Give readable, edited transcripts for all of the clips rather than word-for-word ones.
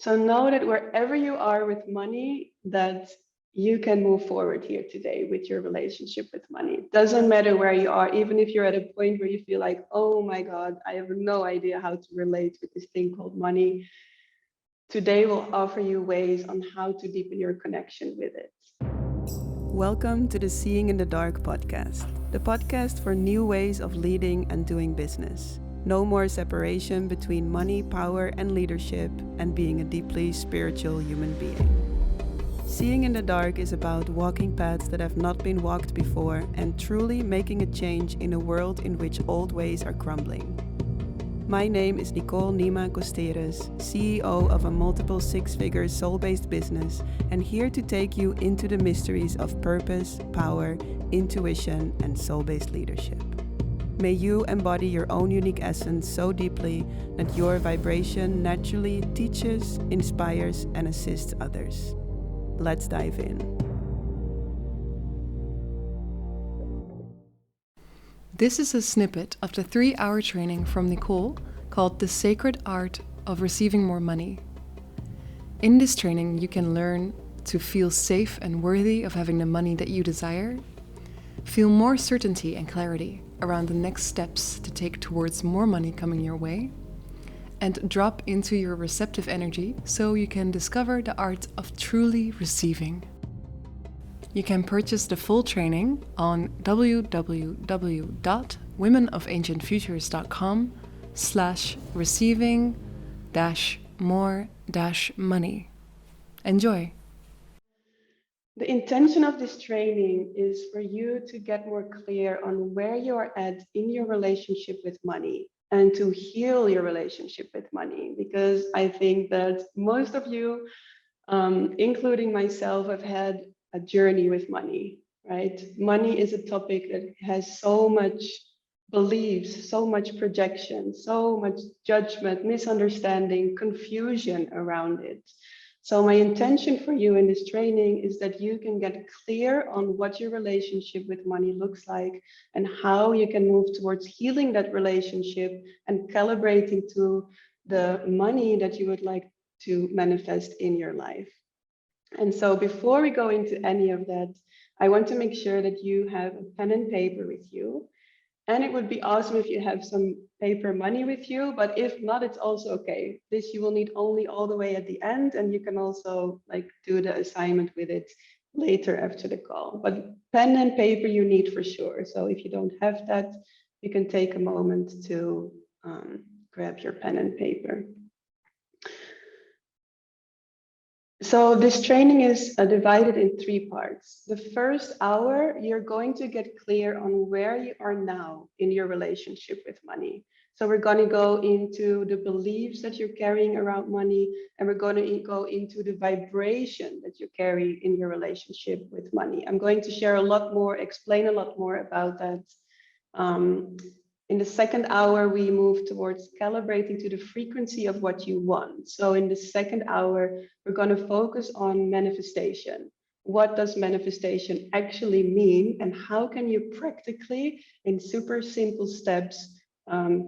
So know that wherever you are with money, that you can move forward here today with your relationship with money. It doesn't matter where you are, even if you're at a point where you feel like, oh my God, I have no idea how to relate with this thing called money. Today will offer you ways on how to deepen your connection with it. Welcome to the Seeing in the Dark podcast, the podcast for new ways of leading and doing business. No more separation between money, power, and leadership, and being a deeply spiritual human being. Seeing in the Dark is about walking paths that have not been walked before and truly making a change in a world in which old ways are crumbling. My name is Nicole Nima Costeres, CEO of a multiple six-figure soul-based business, and here to take you into the mysteries of purpose, power, intuition, and soul-based leadership. May you embody your own unique essence so deeply that your vibration naturally teaches, inspires, and assists others. Let's dive in. This is a snippet of the 3-hour training from Nicole called The Sacred Art of Receiving More Money. In this training, you can learn to feel safe and worthy of having the money that you desire, feel more certainty and clarity around the next steps to take towards more money coming your way, and drop into your receptive energy so you can discover the art of truly receiving. You can purchase the full training on www.womenofancientfutures.com/receiving-more-money. Enjoy. The intention of this training is for you to get more clear on where you are at in your relationship with money and to heal your relationship with money. Because I think that most of you, including myself, have had a journey with money, right? Money is a topic that has so much beliefs, so much projection, so much judgment, misunderstanding, confusion around it. So my intention for you in this training is that you can get clear on what your relationship with money looks like and how you can move towards healing that relationship and calibrating to the money that you would like to manifest in your life. And so before we go into any of that, I want to make sure that you have a pen and paper with you. And it would be awesome if you have some paper money with you, but if not, it's also okay. This you will need only all the way at the end, and you can also do the assignment with it later after the call. But pen and paper you need for sure. So if you don't have that, you can take a moment to grab your pen and paper. So this training is divided in 3 parts. The first hour, you're going to get clear on where you are now in your relationship with money. So we're going to go into the beliefs that you're carrying around money, and we're going to go into the vibration that you carry in your relationship with money. I'm going to share a lot more, explain a lot more about that. In the second hour, we move towards calibrating to the frequency of what you want. So in the second hour, we're going to focus on manifestation. What does manifestation actually mean? And how can you practically, in super simple steps,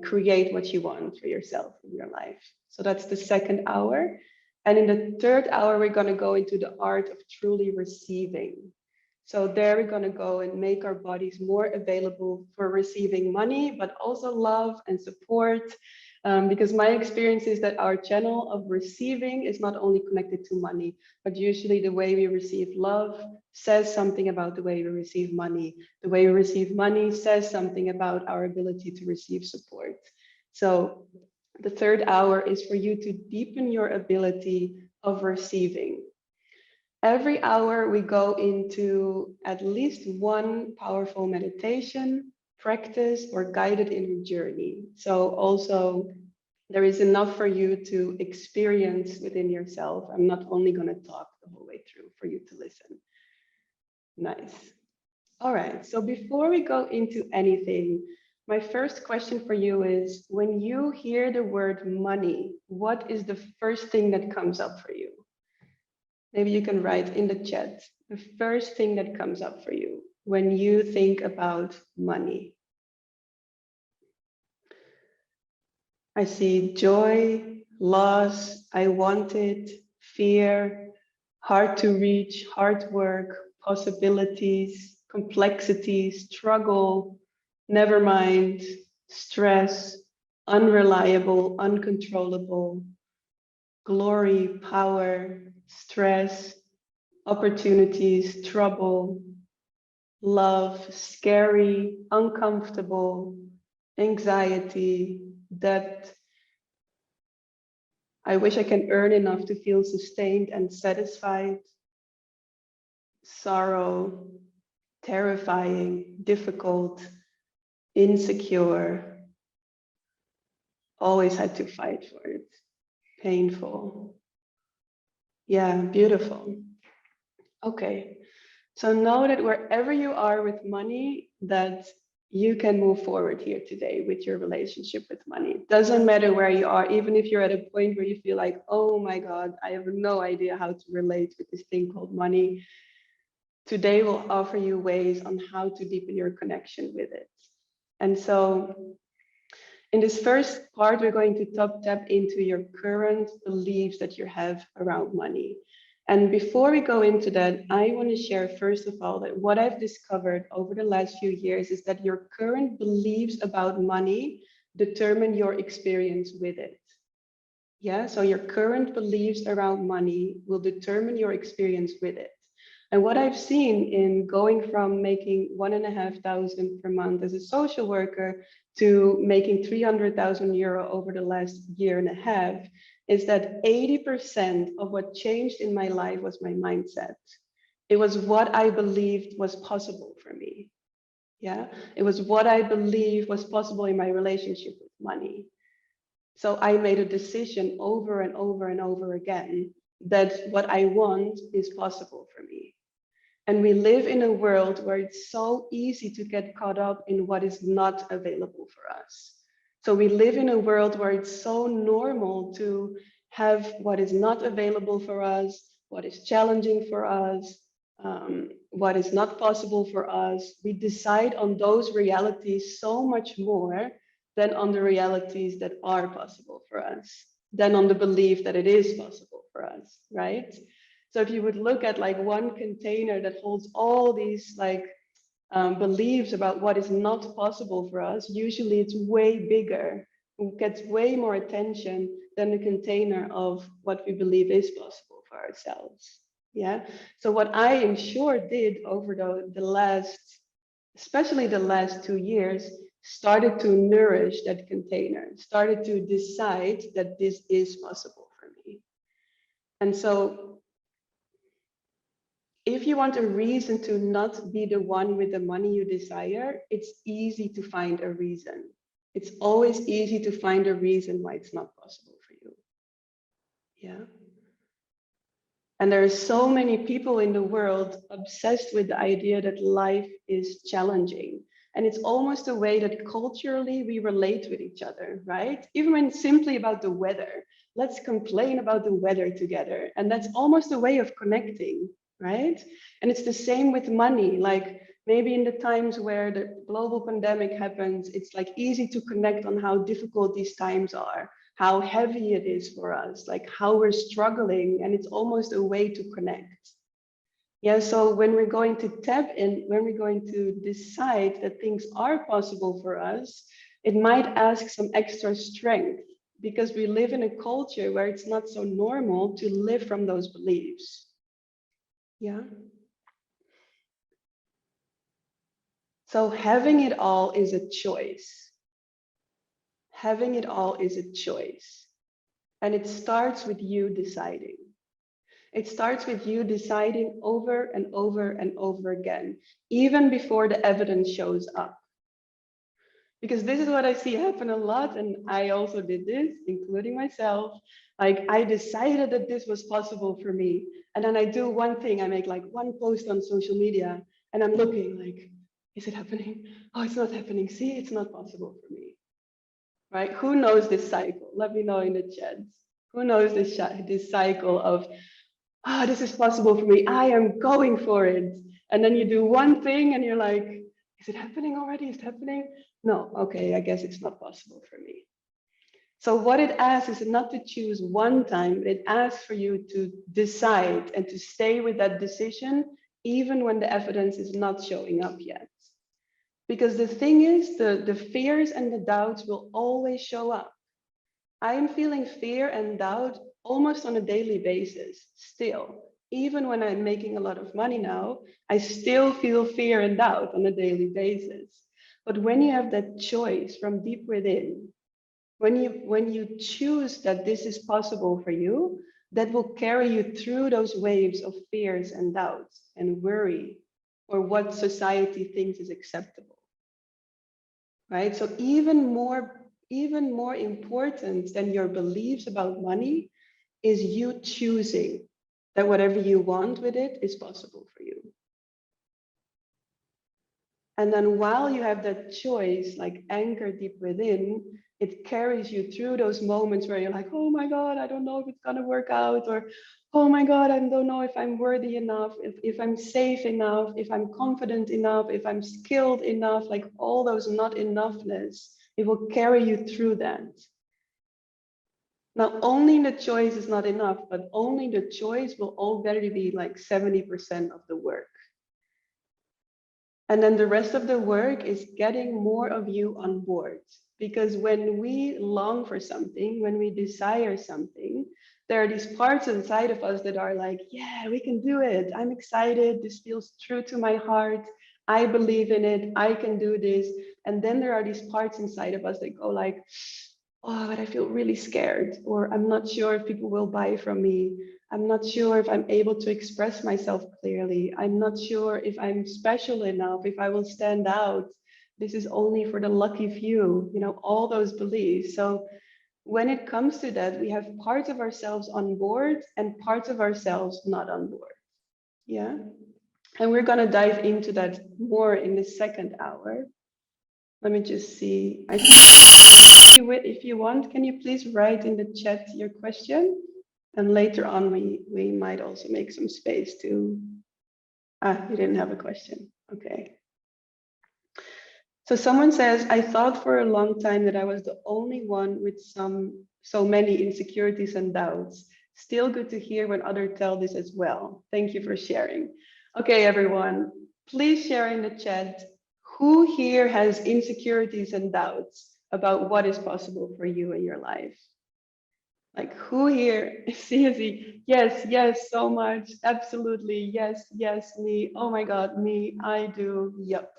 create what you want for yourself in your life? So that's the second hour. And in the third hour, we're going to go into the art of truly receiving. So there we're going to go and make our bodies more available for receiving money, but also love and support. Because my experience is that our channel of receiving is not only connected to money, but usually the way we receive love says something about the way we receive money. The way we receive money says something about our ability to receive support. So the third hour is for you to deepen your ability of receiving. Every hour, we go into at least one powerful meditation, practice, or guided inner journey. So also, there is enough for you to experience within yourself. I'm not only going to talk the whole way through for you to listen. Nice. All right. So before we go into anything, my first question for you is, when you hear the word money, what is the first thing that comes up for you? Maybe you can write in the chat the first thing that comes up for you when you think about money. I see joy, loss, I want it, fear, hard to reach, hard work, possibilities, complexity, struggle, never mind, stress, unreliable, uncontrollable, glory, power, stress, opportunities, trouble, love, scary, uncomfortable, anxiety, debt. I wish I can earn enough to feel sustained and satisfied, sorrow, terrifying, difficult, insecure, always had to fight for it, painful. Yeah, beautiful. Okay, so know that wherever you are with money, that you can move forward here today with your relationship with money. It doesn't matter where you are, even if you're at a point where you feel like, oh my God, I have no idea how to relate with this thing called money. Today will offer you ways on how to deepen your connection with it. And so in this first part, we're going to tap into your current beliefs that you have around money. And before we go into that, I want to share, first of all, that what I've discovered over the last few years is that your current beliefs about money determine your experience with it. Yeah, so your current beliefs around money will determine your experience with it. And what I've seen in going from making 1,500 per month as a social worker to making 300,000 euro over the last year and a half is that 80% of what changed in my life was my mindset. It was what I believed was possible for me. Yeah, it was what I believed was possible in my relationship with money. So I made a decision over and over and over again that what I want is possible for me. And we live in a world where it's so easy to get caught up in what is not available for us. So we live in a world where it's so normal to have what is not available for us, what is challenging for us, what is not possible for us. We decide on those realities so much more than on the realities that are possible for us, than on the belief that it is possible for us, right? So if you would look at like one container that holds all these like beliefs about what is not possible for us, usually it's way bigger, it gets way more attention than the container of what we believe is possible for ourselves. Yeah. So what I in short did over the last, especially the last 2 years, started to nourish that container, started to decide that this is possible for me. And so if you want a reason to not be the one with the money you desire, it's easy to find a reason. It's always easy to find a reason why it's not possible for you. Yeah. And there are so many people in the world obsessed with the idea that life is challenging. And it's almost a way that culturally we relate with each other, right? Even when it's simply about the weather, let's complain about the weather together. And that's almost a way of connecting, right? And it's the same with money. Like maybe in the times where the global pandemic happens, it's like easy to connect on how difficult these times are, how heavy it is for us, like how we're struggling, and it's almost a way to connect. Yeah, so when we're going to tap in, when we're going to decide that things are possible for us, it might ask some extra strength because we live in a culture where it's not so normal to live from those beliefs. Yeah. So having it all is a choice. Having it all is a choice. And it starts with you deciding. It starts with you deciding over and over and over again, even before the evidence shows up. Because this is what I see happen a lot, and I also did this, including myself. Like I decided that this was possible for me, and then I do one thing, I make like one post on social media, and I'm looking like, is it happening? Oh, it's not happening. See, it's not possible for me. Right? Who knows this cycle? Let me know in the chats. Who knows this cycle of, oh, this is possible for me. I am going for it. And then you do one thing and you're like, is it happening already? Is it happening? No, okay, I guess it's not possible for me. So what it asks is not to choose one time, but it asks for you to decide and to stay with that decision, even when the evidence is not showing up yet. Because the thing is, the fears and the doubts will always show up. I am feeling fear and doubt almost on a daily basis, still. Even when I'm making a lot of money now, I still feel fear and doubt on a daily basis. But when you have that choice from deep within, when you choose that this is possible for you, that will carry you through those waves of fears and doubts and worry, or what society thinks is acceptable, right? So even more important than your beliefs about money is you choosing that whatever you want with it is possible for you. And then while you have that choice, like anchored deep within, it carries you through those moments where you're like, oh my God, I don't know if it's gonna work out, or oh my God, I don't know if I'm worthy enough, if I'm safe enough, if I'm confident enough, if I'm skilled enough, like all those not enoughness, it will carry you through that. Now, only the choice is not enough, but only the choice will already be like 70% of the work. And then the rest of the work is getting more of you on board. Because when we long for something, when we desire something, there are these parts inside of us that are like, yeah, we can do it. I'm excited. This feels true to my heart. I believe in it. I can do this. And then there are these parts inside of us that go like, oh, but I feel really scared, or I'm not sure if people will buy from me. I'm not sure if I'm able to express myself clearly. I'm not sure if I'm special enough, if I will stand out. This is only for the lucky few, all those beliefs. So when it comes to that, we have parts of ourselves on board and parts of ourselves not on board. Yeah. And we're going to dive into that more in the second hour. Let me just see. I think if you want, can you please write in the chat your question? And later on, we might also make some space to, you didn't have a question. Okay. So someone says, I thought for a long time that I was the only one with so many insecurities and doubts. Still good to hear when others tell this as well. Thank you for sharing. Okay, everyone, please share in the chat who here has insecurities and doubts about what is possible for you in your life. Like who here, seriously, yes, so much, absolutely, yes, me, oh my God, me, I do, yep,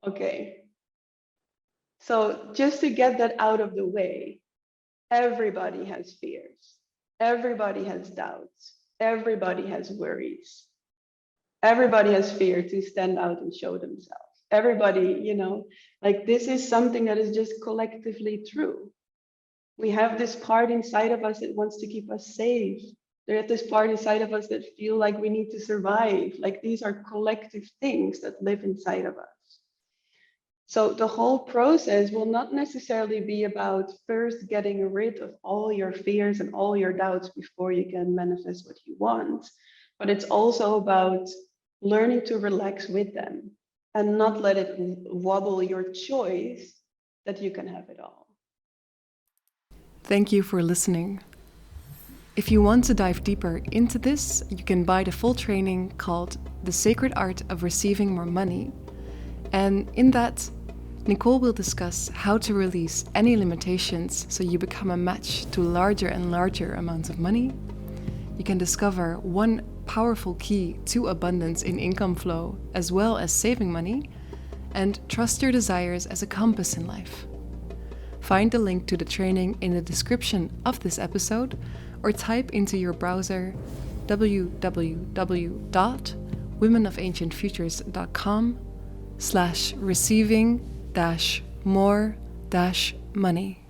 okay. So just to get that out of the way, everybody has fears, everybody has doubts, everybody has worries, everybody has fear to stand out and show themselves. Everybody, like this is something that is just collectively true. We have this part inside of us that wants to keep us safe. There's this part inside of us that feel like we need to survive. Like these are collective things that live inside of us. So the whole process will not necessarily be about first getting rid of all your fears and all your doubts before you can manifest what you want. But it's also about learning to relax with them and not let it wobble your choice that you can have it all. Thank you for listening. If you want to dive deeper into this, you can buy the full training called The Sacred Art of Receiving More Money. And in that, Nicole will discuss how to release any limitations so you become a match to larger and larger amounts of money. You can discover one powerful key to abundance in income flow, as well as saving money, and trust your desires as a compass in life. Find the link to the training in the description of this episode, or type into your browser www.womenofancientfutures.com/receiving-more-money.